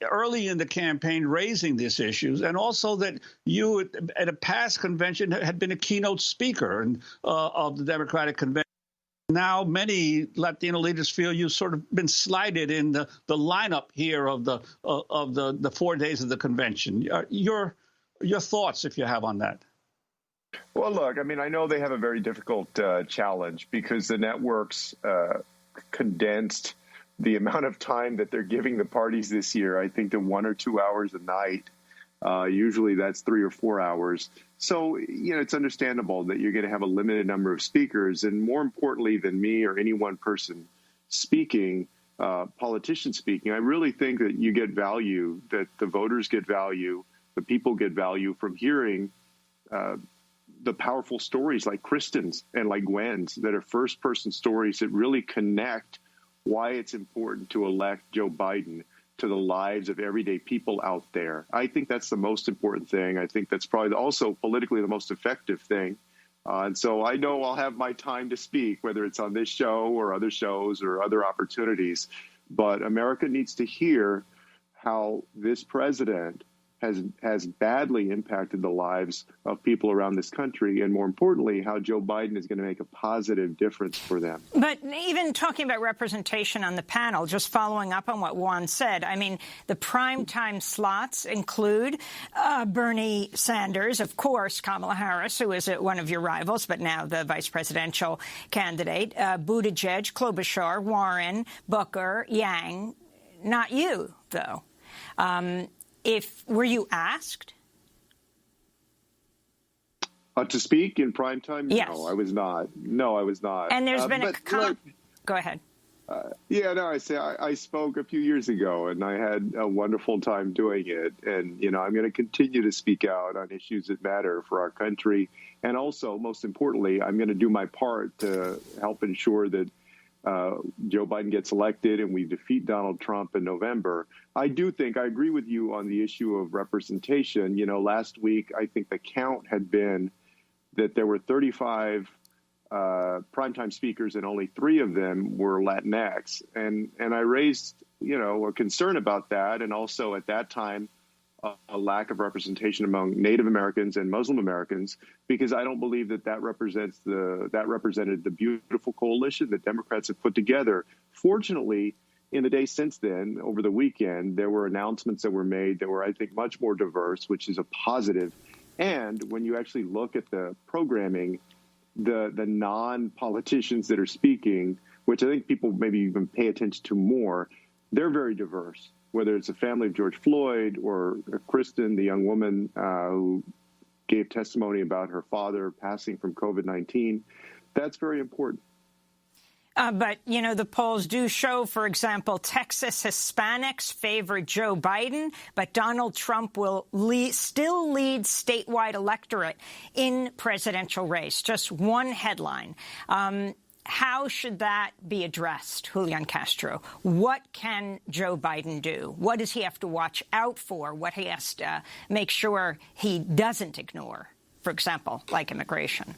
early in the campaign raising these issues, and also that you at a past convention had been a keynote speaker of the Democratic Convention. Now, many Latino leaders feel you've sort of been slighted in the lineup here of the 4 days of the convention. Your thoughts, if you have, on that. Well, look, I mean, I know they have a very difficult challenge, because the networks condensed the amount of time that they're giving the parties this year, I think, to 1 or 2 hours a night. Usually that's 3 or 4 hours. So, it's understandable that you're going to have a limited number of speakers. And more importantly than me or any one person speaking, politician speaking, I really think that you get value, that the voters get value, the people get value from hearing the powerful stories like Kristen's and like Gwen's, that are first-person stories that really connect why it's important to elect Joe Biden to the lives of everyday people out there. I think that's the most important thing. I think that's probably also politically the most effective thing. And so I know I'll have my time to speak, whether it's on this show or other shows or other opportunities. But America needs to hear how this president has badly impacted the lives of people around this country, and more importantly, how Joe Biden is going to make a positive difference for them. But even talking about representation on the panel, just following up on what Juan said, I mean, the primetime slots include Bernie Sanders, of course, Kamala Harris, who is one of your rivals, but now the vice presidential candidate, Buttigieg, Klobuchar, Warren, Booker, Yang. Not you, though. Were you asked? To speak in prime time? Yes. No, I was not. No, I was not. And there's been Go ahead. I spoke a few years ago, and I had a wonderful time doing it. And, I'm going to continue to speak out on issues that matter for our country. And also, most importantly, I'm going to do my part to help ensure that Joe Biden gets elected and we defeat Donald Trump in November. I agree with you on the issue of representation. Last week, I think the count had been that there were 35 primetime speakers, and only 3 of them were Latinx. And I raised, a concern about that. And also at that time, a lack of representation among Native Americans and Muslim Americans, because I don't believe that represented the beautiful coalition that Democrats have put together. Fortunately, in the days since then, over the weekend, there were announcements that were made that were, I think, much more diverse, which is a positive. And when you actually look at the programming, the non-politicians that are speaking, which I think people maybe even pay attention to more, they're very diverse. Whether it's the family of George Floyd or Kristen, the young woman who gave testimony about her father passing from COVID-19, that's very important. But, you know, the polls do show, for example, Texas Hispanics favor Joe Biden, but Donald Trump will still lead statewide electorate in presidential race. Just one headline. How should that be addressed, Julian Castro? What can Joe Biden do? What does he have to watch out for? What he has to make sure he doesn't ignore, for example, like immigration?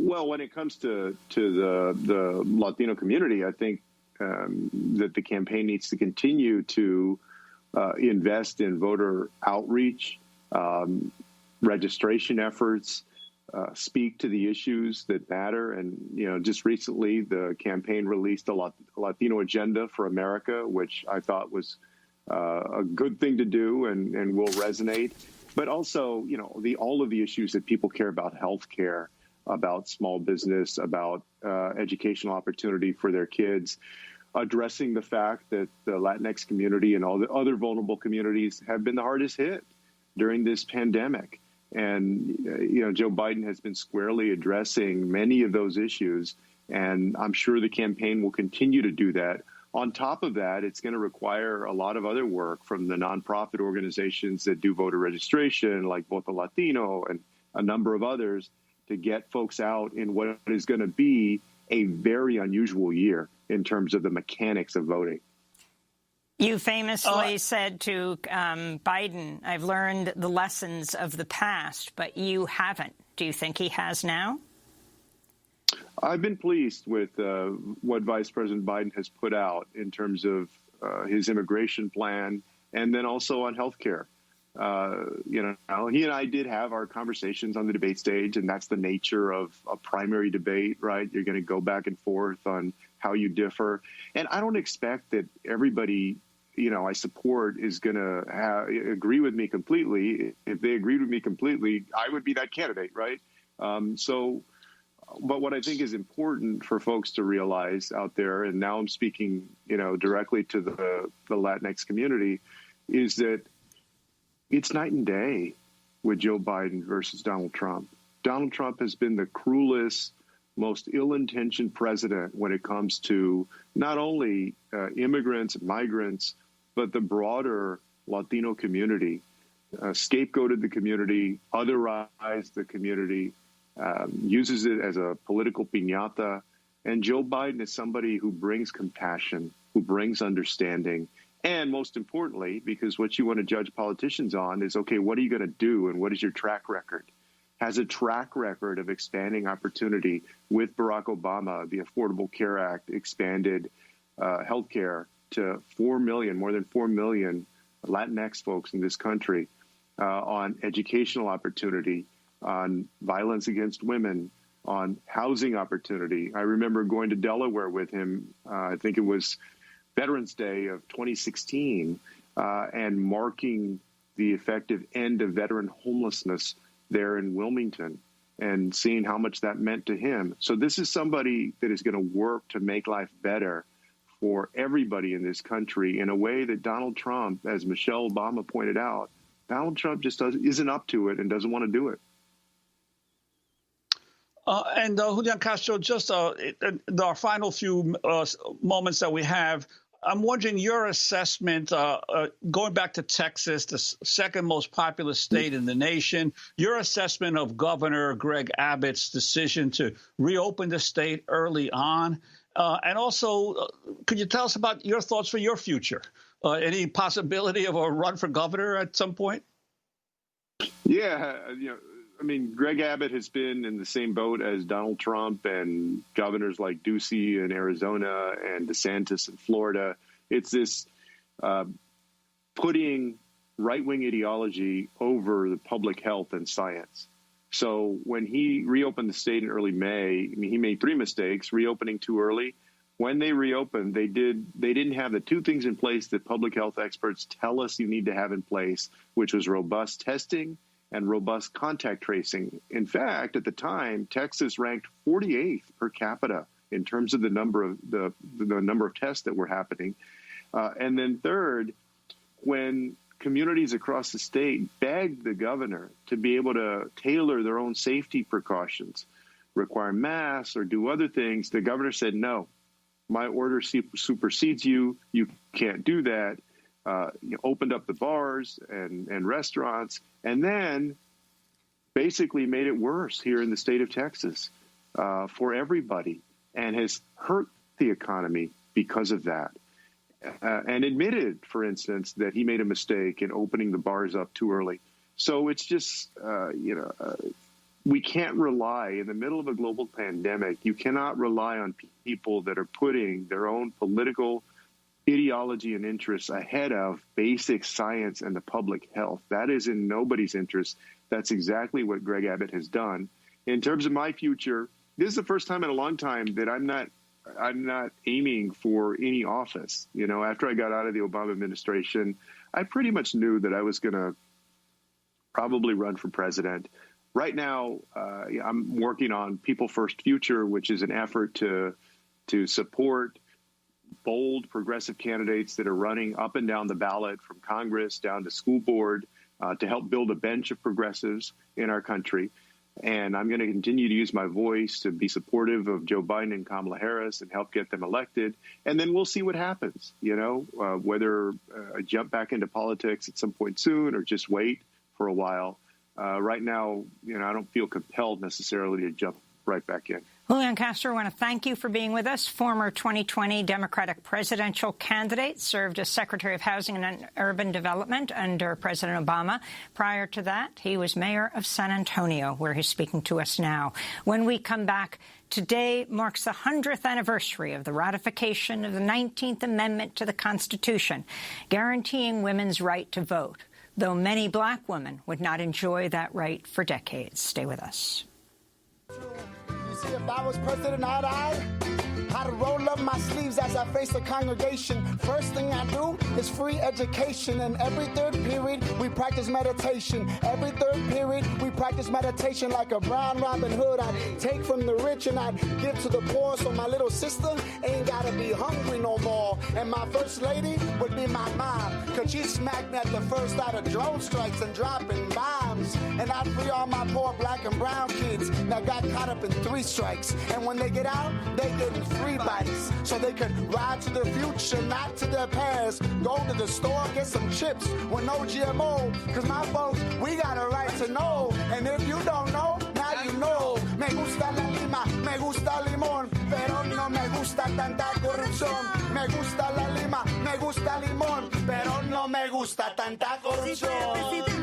Well, when it comes to the Latino community, I think that the campaign needs to continue to invest in voter outreach, registration efforts, speak to the issues that matter. And, you know, just recently the campaign released a Latino agenda for America, which I thought was a good thing to do and will resonate. But also, you know, all of the issues that people care about, health care, about small business, about educational opportunity for their kids, addressing the fact that the Latinx community and all the other vulnerable communities have been the hardest hit during this pandemic. And, you know, Joe Biden has been squarely addressing many of those issues, and I'm sure the campaign will continue to do that. On top of that, it's going to require a lot of other work from the nonprofit organizations that do voter registration, like Voto Latino and a number of others, to get folks out in what is going to be a very unusual year in terms of the mechanics of voting. You famously said to Biden, I've learned the lessons of the past, but you haven't. Do you think he has now? I've been pleased with what Vice President Biden has put out in terms of his immigration plan and then also on health care. You know, he and I did have our conversations on the debate stage, and that's the nature of a primary debate, right? You're going to go back and forth on how you differ. And I don't expect that everybody, you know, I support is going to agree with me completely. If they agreed with me completely, I would be that candidate, right? But what I think is important for folks to realize out there, and now I'm speaking, you know, directly to the Latinx community, is that it's night and day with Joe Biden versus Donald Trump. Donald Trump has been the cruelest, most ill-intentioned president when it comes to not only immigrants and migrants, but the broader Latino community, scapegoated the community, otherized the community, uses it as a political piñata. And Joe Biden is somebody who brings compassion, who brings understanding. And most importantly, because what you want to judge politicians on is, okay, what are you going to do and what is your track record? Has a track record of expanding opportunity with Barack Obama, the Affordable Care Act expanded health care to 4 million, more than 4 million Latinx folks in this country, on educational opportunity, on violence against women, on housing opportunity. I remember going to Delaware with him, I think it was Veterans Day of 2016, and marking the effective end of veteran homelessness there in Wilmington and seeing how much that meant to him. So this is somebody that is going to work to make life better for everybody in this country in a way that Donald Trump, as Michelle Obama pointed out, Donald Trump just isn't up to it and doesn't want to do it. And Julian Castro, just our final few moments that we have, I'm wondering your assessment, going back to Texas, the second most populous state in the nation, your assessment of Governor Greg Abbott's decision to reopen the state early on. And also, could you tell us about your thoughts for your future? Any possibility of a run for governor at some point? Yeah, you know, I mean, Greg Abbott has been in the same boat as Donald Trump and governors like Ducey in Arizona and DeSantis in Florida. It's this putting right-wing ideology over the public health and science. So when he reopened the state in early May, I mean, he made 3 mistakes: reopening too early. When they reopened, they didn't have the 2 things in place that public health experts tell us you need to have in place, which was robust testing and robust contact tracing. In fact, at the time, Texas ranked 48th per capita in terms of the number of tests that were happening. And then third, when communities across the state begged the governor to be able to tailor their own safety precautions, require masks or do other things, the governor said, no, my order supersedes you. You can't do that. Opened up the bars and restaurants, and then basically made it worse here in the state of Texas for everybody, and has hurt the economy because of that. And admitted, for instance, that he made a mistake in opening the bars up too early. So it's just, we can't rely in the middle of a global pandemic. You cannot rely on people that are putting their own political ideology and interests ahead of basic science and the public health. That is in nobody's interest. That's exactly what Greg Abbott has done. In terms of my future, this is the first time in a long time that I'm not aiming for any office. After I got out of the Obama administration, I pretty much knew that I was going to probably run for president. Right now, I'm working on People First Future, which is an effort to support bold progressive candidates that are running up and down the ballot from Congress down to school board to help build a bench of progressives in our country. And I'm going to continue to use my voice to be supportive of Joe Biden and Kamala Harris and help get them elected. And then we'll see what happens, whether I jump back into politics at some point soon or just wait for a while. Right now, I don't feel compelled necessarily to jump right back in. Julian Castro, I want to thank you for being with us. Former 2020 Democratic presidential candidate, served as Secretary of Housing and Urban Development under President Obama. Prior to that, he was mayor of San Antonio, where he's speaking to us now. When we come back, today marks the 100th anniversary of the ratification of the 19th Amendment to the Constitution, guaranteeing women's right to vote, though many black women would not enjoy that right for decades. Stay with us. See, if I was president, I'd roll up my sleeves as I face the congregation. First thing I do is free education. And every third period, we practice meditation. Every third period, we practice meditation like a brown Robin Hood. I'd take from the rich and I'd give to the poor, so my little sister ain't gotta be hungry no more. And my first lady would be my mom, cause she smacked me at the first out of drone strikes and dropping bombs. And I'd free all my poor black and brown kids that got caught up in 3 strikes. And when they get out, they getting free bikes, so they could ride to the future, not to their past. Go to the store, get some chips with no GMO, cause my folks, we got a right to know. And if you don't know, now you know. Me gusta la lima, me gusta limón, pero no me gusta tanta corrupción. Me gusta la lima, me gusta limón, pero no me gusta tanta corrupción.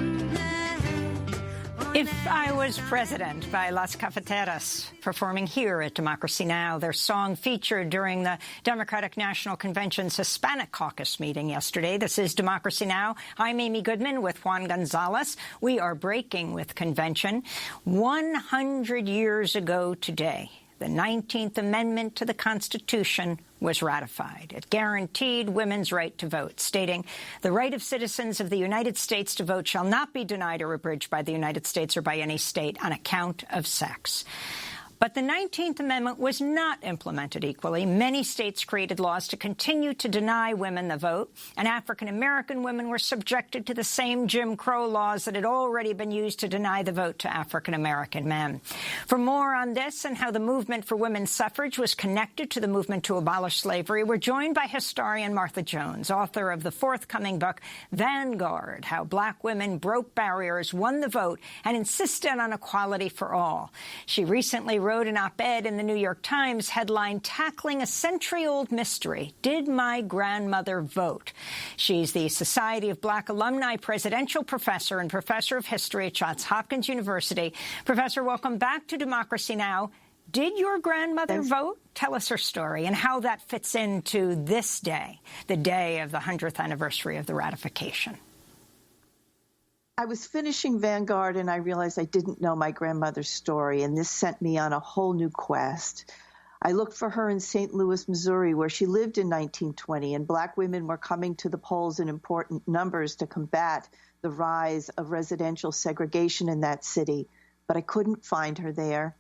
If I Was President by Las Cafeteras, performing here at Democracy Now!. Their song featured during the Democratic National Convention's Hispanic Caucus meeting yesterday. This is Democracy Now! I'm Amy Goodman with Juan Gonzalez. We are breaking with convention. 100 years ago today, the 19th Amendment to the Constitution was ratified. It guaranteed women's right to vote, stating, "The right of citizens of the United States to vote shall not be denied or abridged by the United States or by any state on account of sex." But the 19th Amendment was not implemented equally. Many states created laws to continue to deny women the vote, and African-American women were subjected to the same Jim Crow laws that had already been used to deny the vote to African-American men. For more on this and how the movement for women's suffrage was connected to the movement to abolish slavery, we're joined by historian Martha Jones, author of the forthcoming book, Vanguard, How Black Women Broke Barriers, Won the Vote, and Insisted on Equality for All. She recently wrote an op-ed in the New York Times headlined, "Tackling a Century-Old Mystery, Did My Grandmother Vote?" She's the Society of Black Alumni Presidential Professor and Professor of History at Johns Hopkins University. Professor, welcome back to Democracy Now! Did your grandmother vote? Tell us her story and how that fits into this day, the day of the 100th anniversary of the ratification. I was finishing Vanguard and I realized I didn't know my grandmother's story, and this sent me on a whole new quest. I looked for her in St. Louis, Missouri, where she lived in 1920, and Black women were coming to the polls in important numbers to combat the rise of residential segregation in that city, but I couldn't find her there.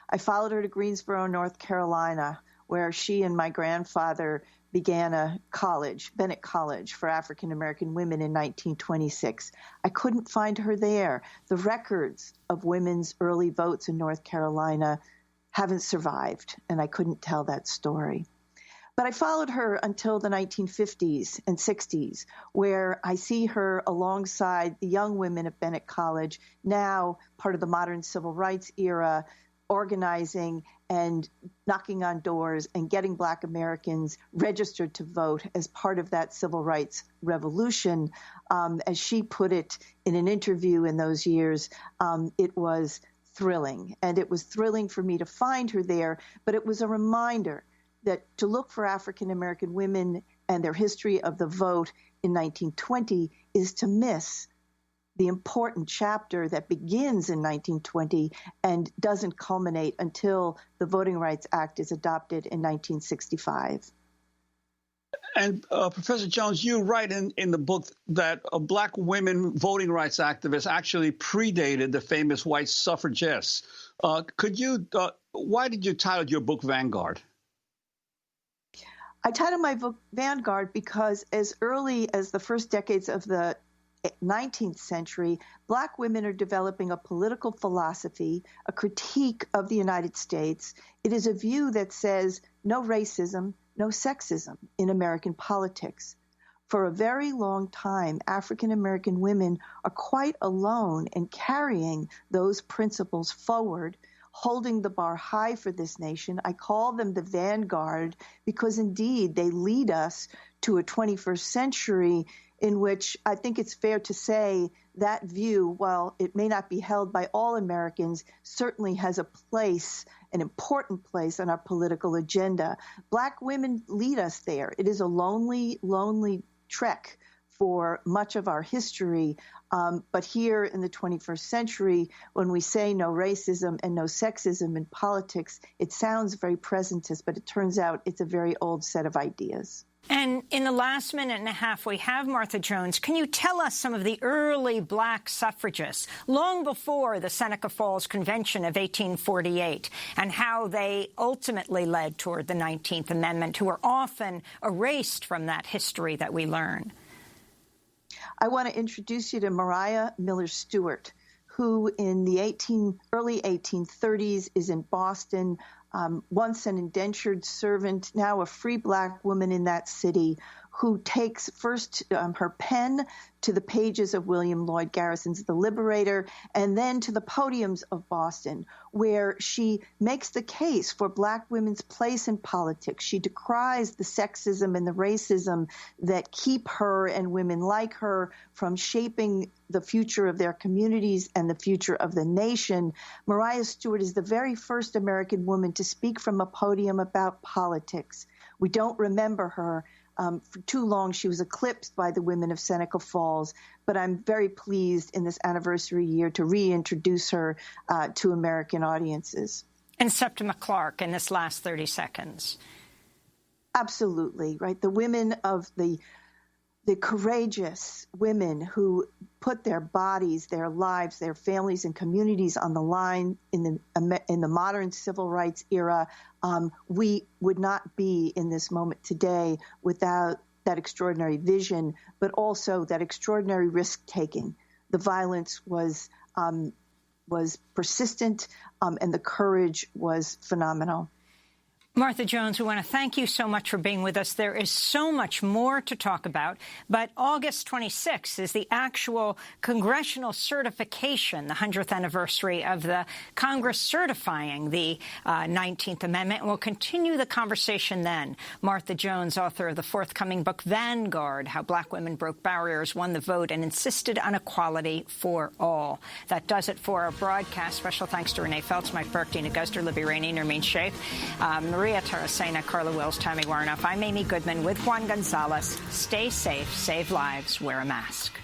I followed her to Greensboro, North Carolina, where she and my grandfather began a college, Bennett College, for African-American women in 1926. I couldn't find her there. The records of women's early votes in North Carolina haven't survived, and I couldn't tell that story. But I followed her until the 1950s and 60s, where I see her alongside the young women at Bennett College, now part of the modern civil rights era, organizing and knocking on doors and getting Black Americans registered to vote as part of that civil rights revolution. As she put it in an interview in those years, it was thrilling. And it was thrilling for me to find her there, but it was a reminder that to look for African American women and their history of the vote in 1920 is to miss the important chapter that begins in 1920 and doesn't culminate until the Voting Rights Act is adopted in 1965. And Professor Jones, you write in the book that Black women voting rights activists actually predated the famous white suffragists. Why did you title your book Vanguard? I titled my book Vanguard because as early as the first decades of the 19th century, Black women are developing a political philosophy, a critique of the United States. It is a view that says no racism, no sexism in American politics. For a very long time, African American women are quite alone in carrying those principles forward, holding the bar high for this nation. I call them the vanguard because indeed they lead us to a 21st century in which I think it's fair to say that view, while it may not be held by all Americans, certainly has a place, an important place on our political agenda. Black women lead us there. It is a lonely, lonely trek for much of our history. But here in the 21st century, when we say no racism and no sexism in politics, it sounds very presentist, but it turns out it's a very old set of ideas. And in the last minute and a half we have, Martha Jones, can you tell us some of the early Black suffragists, long before the Seneca Falls Convention of 1848, and how they ultimately led toward the 19th Amendment, who are often erased from that history that we learn? I want to introduce you to Mariah Miller Stewart, who in the early 1830s is in Boston, once an indentured servant, now a free Black woman in that city, who takes first her pen to the pages of William Lloyd Garrison's The Liberator, and then to the podiums of Boston, where she makes the case for Black women's place in politics. She decries the sexism and the racism that keep her and women like her from shaping the future of their communities and the future of the nation. Mariah Stewart is the very first American woman to speak from a podium about politics. We don't remember her. For too long, she was eclipsed by the women of Seneca Falls, but I'm very pleased in this anniversary year to reintroduce her to American audiences. And Septima Clark in this last 30 seconds. Absolutely, right? The women of the courageous women who put their bodies, their lives, their families and communities on the line in the modern civil rights era. We would not be in this moment today without that extraordinary vision, but also that extraordinary risk-taking. The violence was persistent, and the courage was phenomenal. Martha Jones, we want to thank you so much for being with us. There is so much more to talk about, but August 26th is the actual congressional certification, the 100th anniversary of the Congress certifying the 19th Amendment, and we'll continue the conversation then. Martha Jones, author of the forthcoming book Vanguard, How Black Women Broke Barriers, Won the Vote, and Insisted on Equality for All. That does it for our broadcast. Special thanks to Renee Feltz, Mike Burke, Dina Guster, Libby Rainey, Nermeen Sheikh, Maria Taracena, Carla Wills, Tammy Warnoff. I'm Amy Goodman with Juan Gonzalez. Stay safe, save lives, wear a mask.